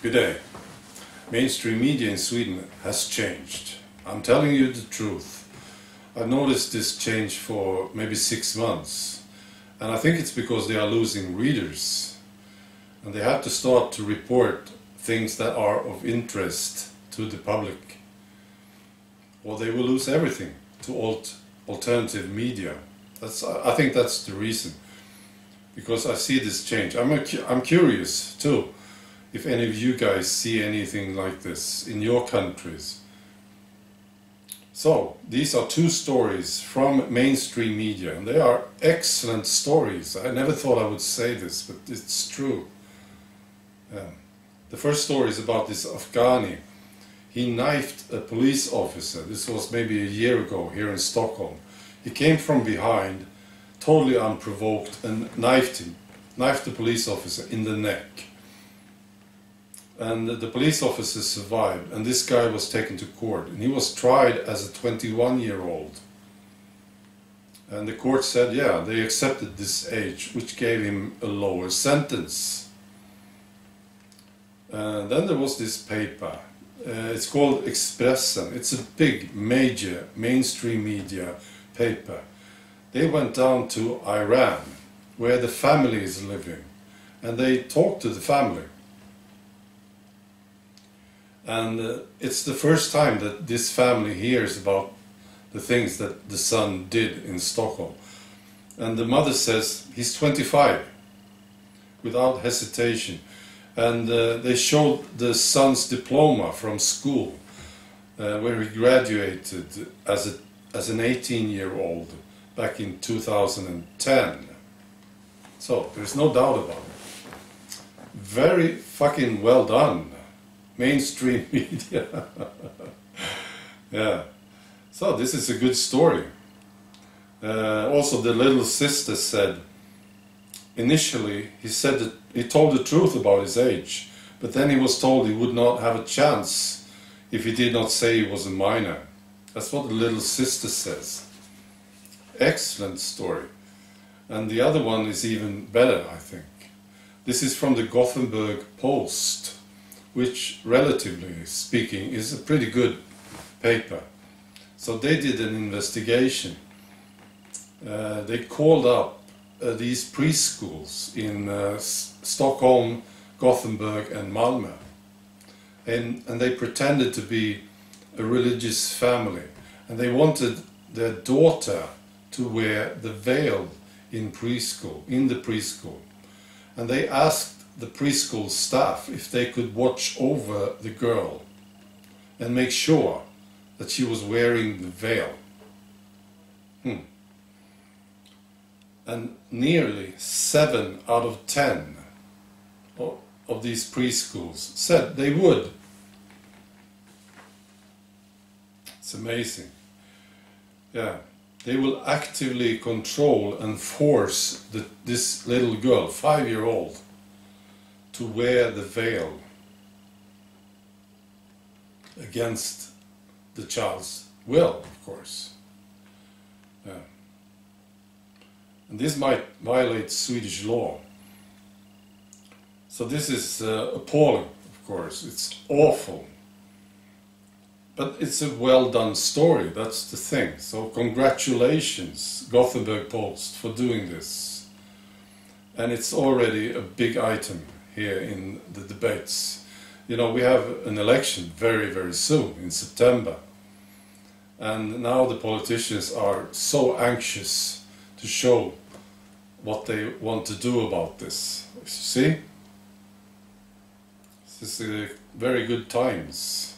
Good day. Mainstream media in Sweden has changed. I'm telling you the truth. I've noticed this change for maybe 6 months, and I think it's because they are losing readers, and they have to start to report things that are of interest to the public, or they will lose everything to alternative media. I think that's the reason, because I see this change. I'm curious too if any of you guys see anything like this in your countries. So these are 2 stories from mainstream media, and they are excellent stories. I never thought I would say this, but it's true. The first story is about this Afghani. He knifed a police officer. This was maybe a year ago here in Stockholm. He came from behind, totally unprovoked, and knifed the police officer in the neck. And the police officer survived, and this guy was taken to court, and he was tried as a 21-year-old. And the court said, yeah, they accepted this age, which gave him a lower sentence. Then there was this paper. It's called Expressen. It's a big, major, mainstream media paper. They went down to Iran, where the family is living, and they talked to the family. And it's the first time that this family hears about the things that the son did in Stockholm. And the mother says he's 25, without hesitation. And they showed the son's diploma from school, where he graduated as an 18-year-old back in 2010. So there's no doubt about it. Very fucking well done, mainstream media. Yeah. So this is a good story. Also, the little sister said, initially he said that he told the truth about his age, but then he was told he would not have a chance if he did not say he was a minor. That's what the little sister says. Excellent story. And the other one is even better, I think. This is from the Gothenburg Post, which, relatively speaking, is a pretty good paper. So they did an investigation. They called up these preschools in Stockholm, Gothenburg and Malmö. And they pretended to be a religious family. And they wanted their daughter to wear the veil in the preschool. And they asked the preschool staff if they could watch over the girl and make sure that she was wearing the veil. And nearly 7 out of 10 of these preschools said they would. It's amazing. Yeah, they will actively control and force this little girl, 5-year-old, to wear the veil against the child's will, of course. Yeah. And this might violate Swedish law. So this is appalling, of course. It's awful. But it's a well done story, that's the thing. So congratulations, Gothenburg Post, for doing this. And it's already a big item here in the debates. You know, we have an election very, very soon, in September. And now the politicians are so anxious to show what they want to do about this. You see? This is very good times.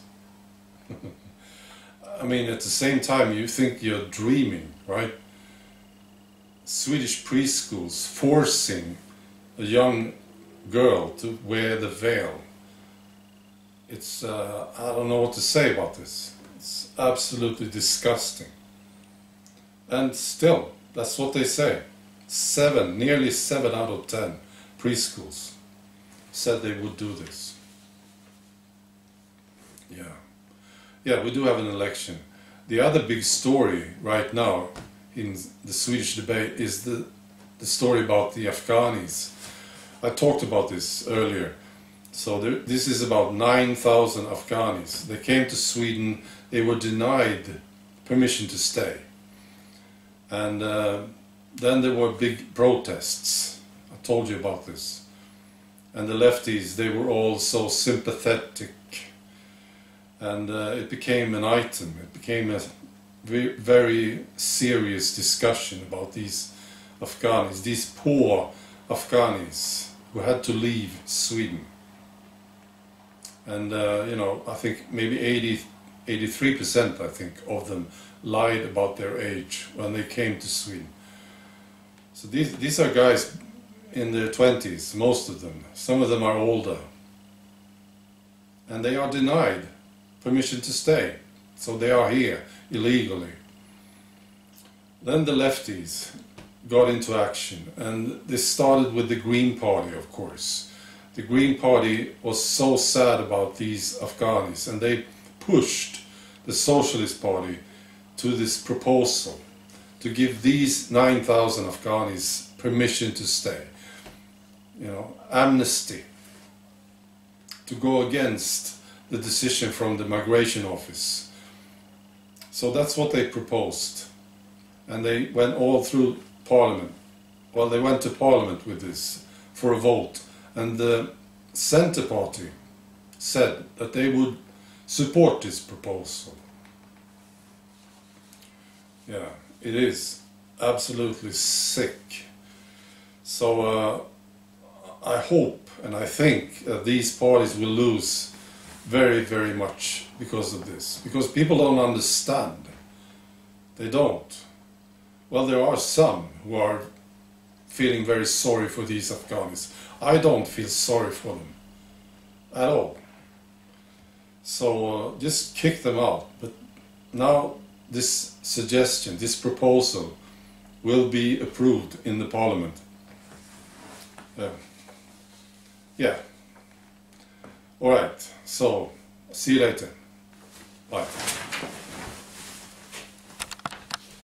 I mean, at the same time, you think you're dreaming, right? Swedish preschools forcing a young girl to wear the veil. It's, I don't know what to say about this. It's absolutely disgusting. And still, that's what they say. Nearly 7 out of 10 preschools said they would do this. Yeah. Yeah, we do have an election. The other big story right now in the Swedish debate is the story about the Afghanis. I talked about this earlier. So this is about 9,000 Afghanis. They came to Sweden, they were denied permission to stay. And then there were big protests. I told you about this. And the lefties, they were all so sympathetic. And it became an item. It became a very serious discussion about these Afghanis, these poor Afghanis who had to leave Sweden. And you know, I think maybe 83% I think of them lied about their age when they came to Sweden. So these are guys in their 20s, most of them. Some of them are older. And they are denied permission to stay. So they are here illegally. Then the lefties got into action, and this started with the Green Party, of course. The Green Party was so sad about these Afghanis, and they pushed the Socialist Party to this proposal to give these 9,000 Afghanis permission to stay. You know, amnesty, to go against the decision from the Migration Office. So that's what they proposed. And they went all through Parliament. Well, they went to Parliament with this for a vote. And the Centre Party said that they would support this proposal. Yeah, it is absolutely sick. So I hope and I think that these parties will lose very, very much because of this. Because people don't understand. They don't. Well, there are some who are feeling very sorry for these Afghanis. I don't feel sorry for them at all. So just kick them out. But now this suggestion, this proposal will be approved in the Parliament. Yeah. All right. So see you later. Bye.